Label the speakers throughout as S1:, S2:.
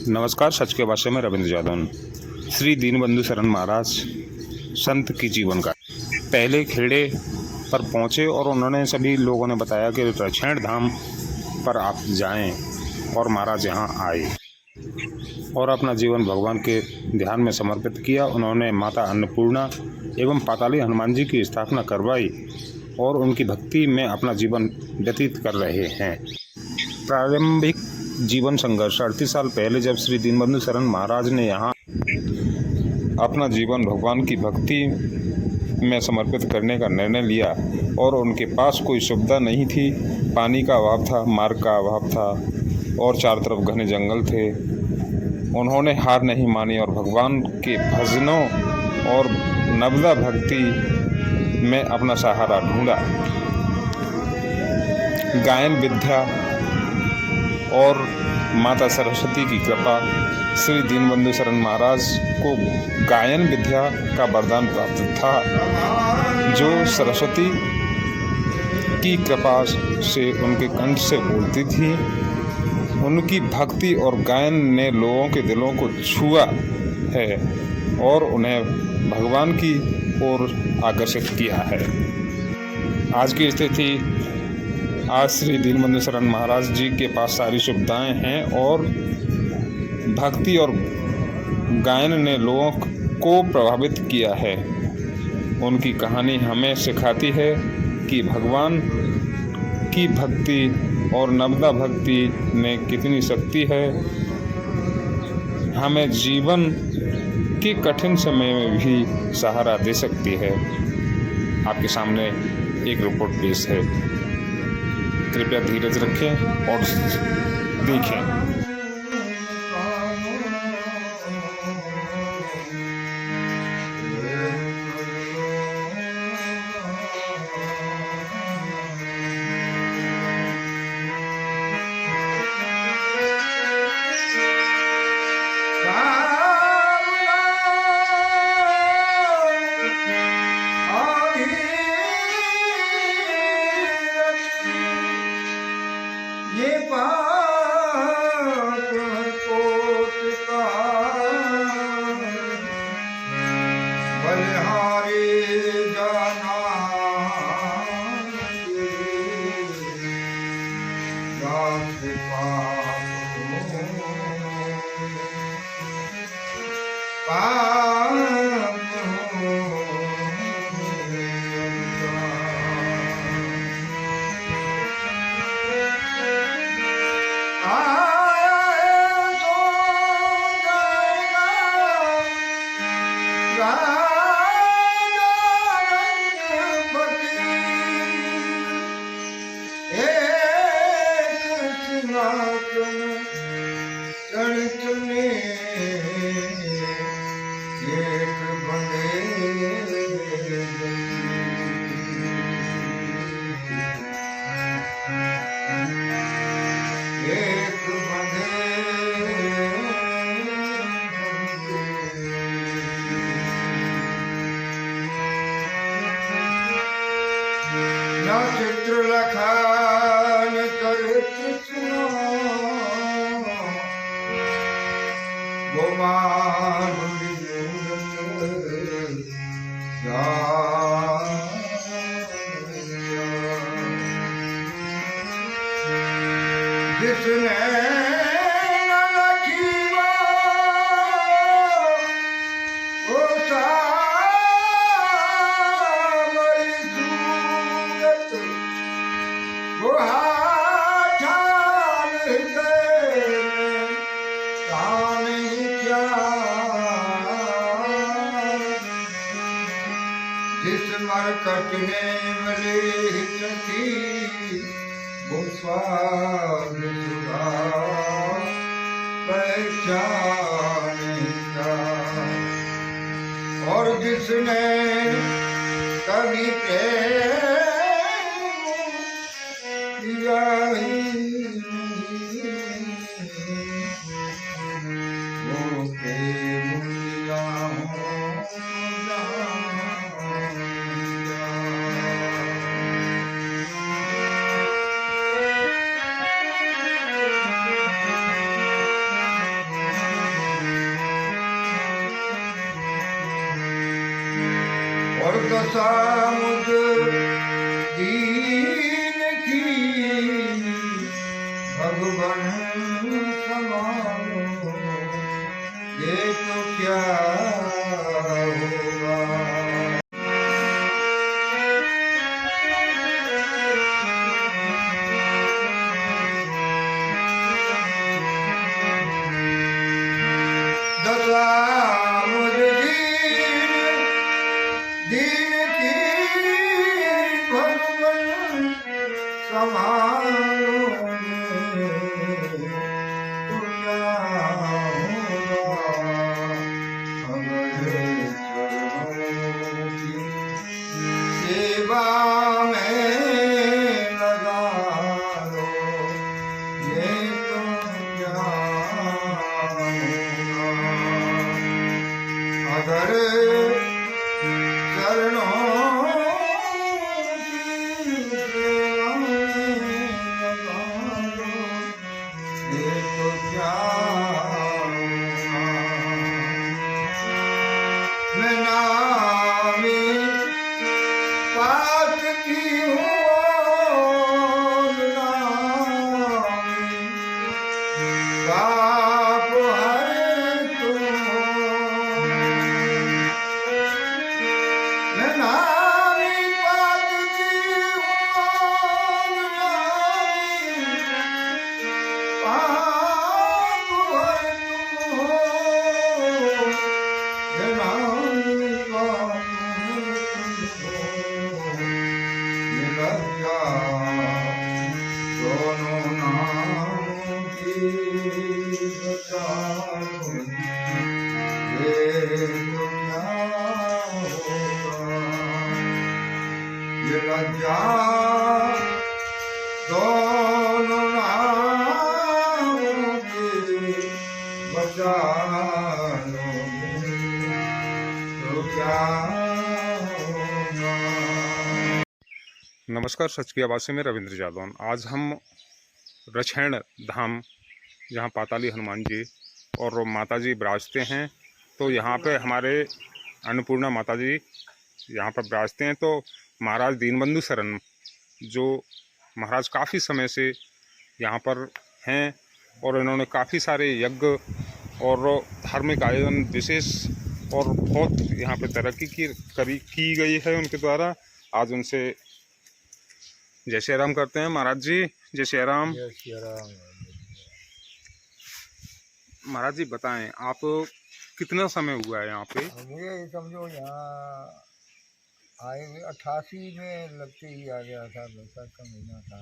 S1: नमस्कार। सच के भाषा में रविंद्र जादौन। श्री दीनबंधु शरण महाराज संत की जीवन का पहले खेड़े पर पहुँचे और उन्होंने सभी लोगों ने बताया कि रक्षण धाम पर आप जाएं, और महाराज यहाँ आए और अपना जीवन भगवान के ध्यान में समर्पित किया। उन्होंने माता अन्नपूर्णा एवं पाताली हनुमान जी की स्थापना करवाई और उनकी भक्ति में अपना जीवन व्यतीत कर रहे हैं। प्रारंभिक जीवन संघर्ष 38 साल पहले जब श्री दीनबंधु शरण महाराज ने यहाँ अपना जीवन भगवान की भक्ति में समर्पित करने का निर्णय लिया और उनके पास कोई सुविधा नहीं थी। पानी का अभाव था, मार्ग का अभाव था और चारों तरफ घने जंगल थे। उन्होंने हार नहीं मानी और भगवान के भजनों और नवदा भक्ति में अपना सहारा ढूंढा। गायन विद्या और माता सरस्वती की कृपा। श्री दीनबंधु शरण महाराज को गायन विद्या का वरदान प्राप्त था, जो सरस्वती की कृपा से उनके कंठ से बोलती थी। उनकी भक्ति और गायन ने लोगों के दिलों को छुआ है और उन्हें भगवान की ओर आकर्षित किया है। आज की स्थिति, आज श्री दीनबंधु शरण महाराज जी के पास सारी सुविधाएं हैं और भक्ति और गायन ने लोगों को प्रभावित किया है। उनकी कहानी हमें सिखाती है कि भगवान की भक्ति और नवदा भक्ति में कितनी शक्ति है। हमें जीवन के कठिन समय में भी सहारा दे सकती है। आपके सामने एक रिपोर्ट पेश है, कृपया धीरज रखें और देखें।
S2: ये पाप कोट का बलिहारी जाना दास पाप चित्र लखान कर कृष्ण गोमान जिसने जिस मरकट ने मले सखी गोस्वाद सुधा पहचान का, और जिसने कभी प्रेम किया ही वो प्रेम दशा मुझ दीन की भगवन समारो, ये तो क्या होगा। दशा मुझ दीन की भगवन समारो, तो क्या होगा। अगर चरणों की सेवा में लगा लो, ये तो क्या होगा। अगर चरणों की सेवा में लगा लो, ये तो क्या होगा। मैं नामी पात की हूँ और नामी पाप हरे तुम हो। मैं नामी पात की हूँ और नामी पाप हरे तुम हो। मैं नामी पाप हरे तुम हो। ये लज्जा दोनों नामों की बचाओ, ये तो क्या होगा। ये लज्जा दोनों नामों की बचा लोगे, तो क्या होगा।
S1: नमस्कार, सच की आवाज़ से मैं रविंद्र जादौन। आज हम रछैण धाम, जहाँ पाताली हनुमान जी और माता जी विराजते हैं, तो यहाँ पे हमारे अन्नपूर्णा माता जी यहाँ पर विराजते हैं। तो महाराज दीनबंधु शरण, जो महाराज काफ़ी समय से यहाँ पर हैं और इन्होंने काफ़ी सारे यज्ञ और धार्मिक आयोजन विशेष और बहुत यहाँ पे तरक्की की गई है उनके द्वारा। आज उनसे जय श्री राम करते हैं। महाराज जी, जय श्री राम।
S2: जय श्री राम।
S1: महाराज जी बताएं, आप कितना समय हुआ है यहाँ पे?
S2: मुझे समझो यहाँ आए हुए 88 में लगते ही आ गया था। बैसाख का महीना था,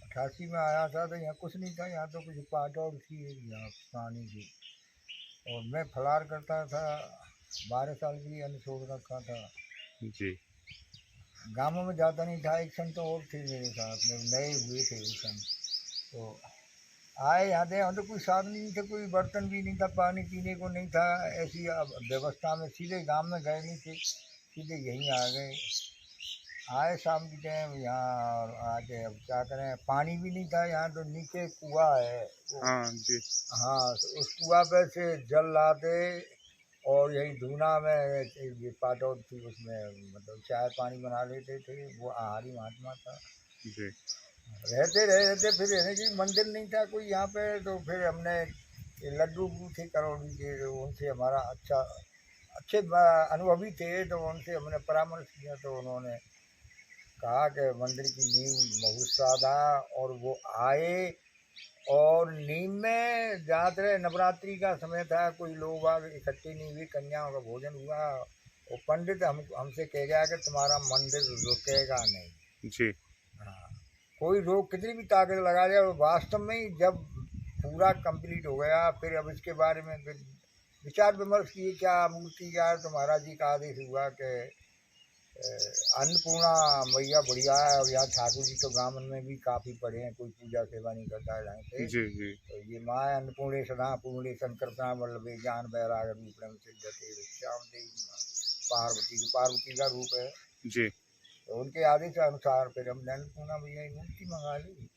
S2: 88 में आया था। तो यहाँ कुछ नहीं था, यहाँ तो कुछ पाटौर थी यहाँ पानी की। और मैं फलार करता था, 12 साल के लिए अन्न छोड़ रखा था।
S1: जी।
S2: गाँवों में जाता नहीं था। एक संत और थे मेरे साथ में, नए हुए थे उस संत। तो आए यहाँ थे, यहाँ तो कोई साधन नहीं था, कोई बर्तन भी नहीं था, पानी पीने को नहीं था। ऐसी व्यवस्था में सीधे गांव में गए नहीं थे, सीधे यहीं आ गए। आए शाम के टाइम यहाँ और आके अब क्या करें, पानी भी नहीं था यहाँ। तो नीचे कुआं है,
S1: हाँ जी।
S2: हाँ, तो उस कुआं पे से जल लाते और यही धूना में ये पाटौर थी, उसमें मतलब चाय पानी बना लेते थे। वो आहारी महात्मा था
S1: जी।
S2: रहते फिर रहने की मंदिर नहीं था कोई यहाँ पे। तो फिर हमने ये लड्डू थे करौड़ी के, तो उनसे हमारा अच्छे अनुभवी थे। तो उनसे हमने परामर्श किया, तो उन्होंने कहा कि मंदिर की नींव बहुत सादा। और वो आए और नींव में जाते रहे। नवरात्रि का समय था, कोई लोग बाग इकट्ठे नहीं हुए, कन्याओं का भोजन हुआ। वो पंडित हमसे कह गया कि तुम्हारा मंदिर रुकेगा नहीं।
S1: जी।
S2: हाँ, कोई रोग कितनी भी ताकत लगा जाए, वो वास्तव में ही जब पूरा कंप्लीट हो गया, फिर अब इसके बारे में फिर विचार विमर्श किए क्या मूर्ति क्या है। तो महाराज जी का आदेश हुआ कि अन्नपूर्णा मैया बढ़िया है। और यहाँ ठाकुर जी तो ब्राह्मण में भी काफ़ी पड़े हैं, कोई पूजा सेवा नहीं करता है ढंग से।
S1: जी। जी।
S2: तो ये माँ अन्नपूर्णे सदा पूर्णे संकर्षणा वल्लभे ज्ञान वैराग रूपम सिद्धते श्याम देवी पार्वती का रूप है।
S1: जी।
S2: तो उनके आदेश के अनुसार फिर हमने अन्नपूर्णा मैया की मूर्ति मंगा ली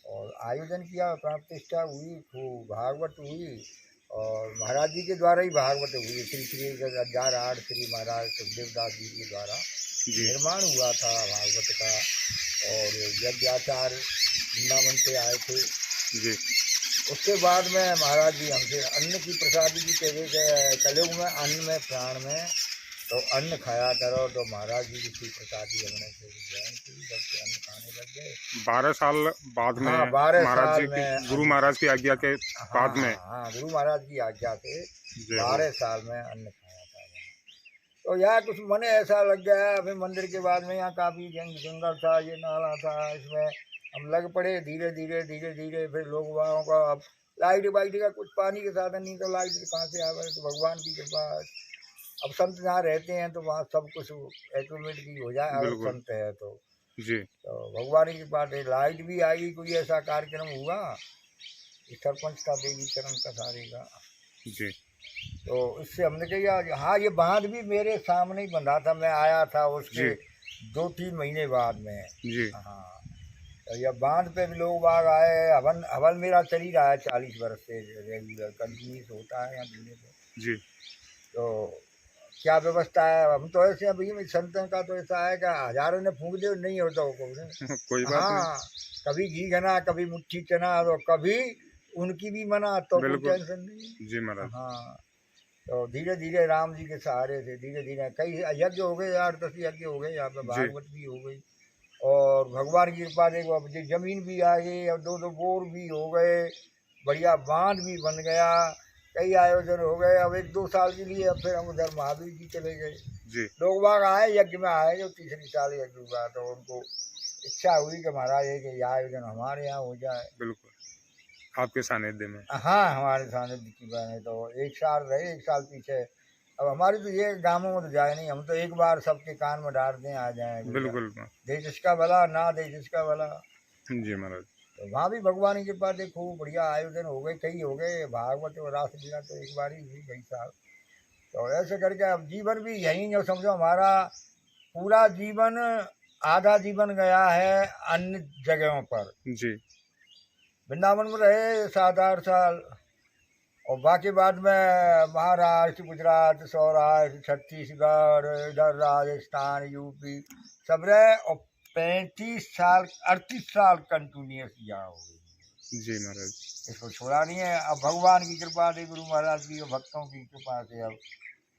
S2: और आयोजन किया, प्राण प्रतिष्ठा हुई, खूब भागवत हुई। और महाराज जी के द्वारा ही भागवत हुई। श्री श्री 1008 श्री महाराज सुखदेवदास जी के द्वारा
S1: जी
S2: निर्माण हुआ था भागवत का। और यज्ञाचार्य वृंदावन से आए थे।
S1: जी
S2: उसके बाद में महाराज जी हमसे अन्न की प्रसादी भी कहे कलयुग में अन्न में प्राण में, तो अन्न खाया करो। तो महाराज जी की प्रसादी हमने फिर ग्रहण की, जब से अन्न खाने लग गए।
S1: 12 साल बाद में
S2: हाँ, 12
S1: महाराज
S2: साल
S1: जी की
S2: में
S1: गुरु महाराज की आज्ञा के बाद में
S2: हाँ, गुरु महाराज की आज्ञा से
S1: जी
S2: 12 साल में अन्न खाया था। तो यहाँ कुछ मन ऐसा लग गया। फिर मंदिर के बाद में यहाँ काफ़ी जंगल था, ये नाला था, इसमें हम लग पड़े। धीरे धीरे फिर लोग वहाँ का अब लाइट वाइट का कुछ पानी के साधन नहीं, तो लाइट कहाँ से आवे। तो भगवान की कृपा। अब संत जहाँ रहते हैं तो वहाँ सब कुछ ऑटोमेटिक हो जाए। अगर
S1: बिल्कुल।
S2: संत है तो
S1: जी
S2: भगवान की बात है। लाइट भी आई, कोई ऐसा कार्यक्रम हुआ कि सरपंच का देवी चरण का सारे का।
S1: जी
S2: तो इससे हमने कहा हाँ, ये बांध भी मेरे सामने ही बंधा था। मैं आया था उसके 2-3 महीने बाद में।
S1: जी
S2: हाँ, तो यह बांध पे भी लोग बाग आए। हवन हवन मेरा चल ही रहा है 40 वर्ष से, रेगुलर कंटिन्यूस होता है यहाँ जिले में।
S1: जी
S2: तो क्या व्यवस्था है, हम तो ऐसे हैं भैया, संतों का तो ऐसा है कि हजारों ने फूंक दे, नहीं होता हो
S1: कोई बात
S2: हाँ, कभी घी घना, कभी मुट्ठी चना, तो कभी उनकी भी मना, तो कोई
S1: बिल्कुल।
S2: टेंशन नहीं।
S1: जी महाराज
S2: हाँ, तो धीरे धीरे राम जी के सहारे से धीरे धीरे कई यज्ञ हो गए, 8-10 यज्ञ हो गए यहाँ पे,
S1: जी
S2: भागवत भी हो गई। और भगवान की कृपा देखो, अब जमीन भी आ गई, अब 2-2 बोर भी हो गए, बढ़िया बांध भी बन गया, कई आयोजन हो गए। अब 1-2 साल के लिए अब फिर हम उधर महावीर जी चले गए।
S1: जी
S2: लोग बाग आए, यज्ञ में आए, जो तीसरी साल यज्ञ हुआ, तो उनको इच्छा हुई कि महाराज ये कि यह आयोजन हमारे यहाँ हो जाए।
S1: बिल्कुल आपके सानिध्य में।
S2: हाँ, हमारे सानिध्य की बात है। तो 1 साल रहे, 1 साल पीछे। अब हमारी तो ये गाँवों में तो जाए नहीं, हम तो एक बार सबके कान में डाल दें, आ जाए।
S1: बिल्कुल
S2: दे जिसका भला, ना दे जिसका भला।
S1: जी महाराज
S2: तो वहाँ भी भगवान की कृपा देखो, बढ़िया आयोजन हो गए, कई हो गए। भागवत और रासलीला तो एक बार ही हुई कई साल। तो ऐसे करके अब जीवन भी यहीं, जो समझो हमारा पूरा जीवन, आधा जीवन गया है अन्य जगहों पर।
S1: जी
S2: वृंदावन में रहे 7-8 साल, और बाकी बाद में महाराष्ट्र, गुजरात, सौराष्ट्र, छत्तीसगढ़, इधर राजस्थान, यूपी सब रहे। और 35 साल 38 साल कंटिन्यूस यहाँ हो गई।
S1: जी महाराज
S2: इसको छोड़ा नहीं है। अब भगवान की कृपा से, गुरु महाराज की और भक्तों की कृपा से अब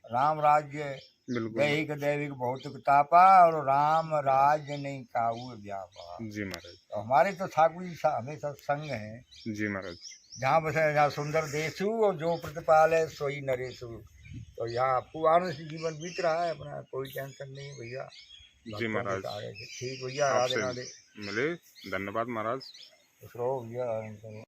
S2: राम राज्य
S1: बिल्कुल
S2: दैहिक दैविक भौतिक तापा, और राम राज्य नहीं काऊ व्यापा।
S1: जी महाराज
S2: तो हमारे तो ठाकुर जी हमेशा संग हैं।
S1: जी महाराज
S2: जहाँ बसे जहाँ सुंदर देशु, और जो प्रतिपाल है सोई नरेशु। तो यहाँ पुराने से जीवन बीत रहा है अपना, कोई टेंशन नहीं भैया।
S1: जी महाराज
S2: ठीक भैया, राधे
S1: आपसे
S2: राधे।
S1: मिले, धन्यवाद महाराज।
S2: खुश रहो भैया।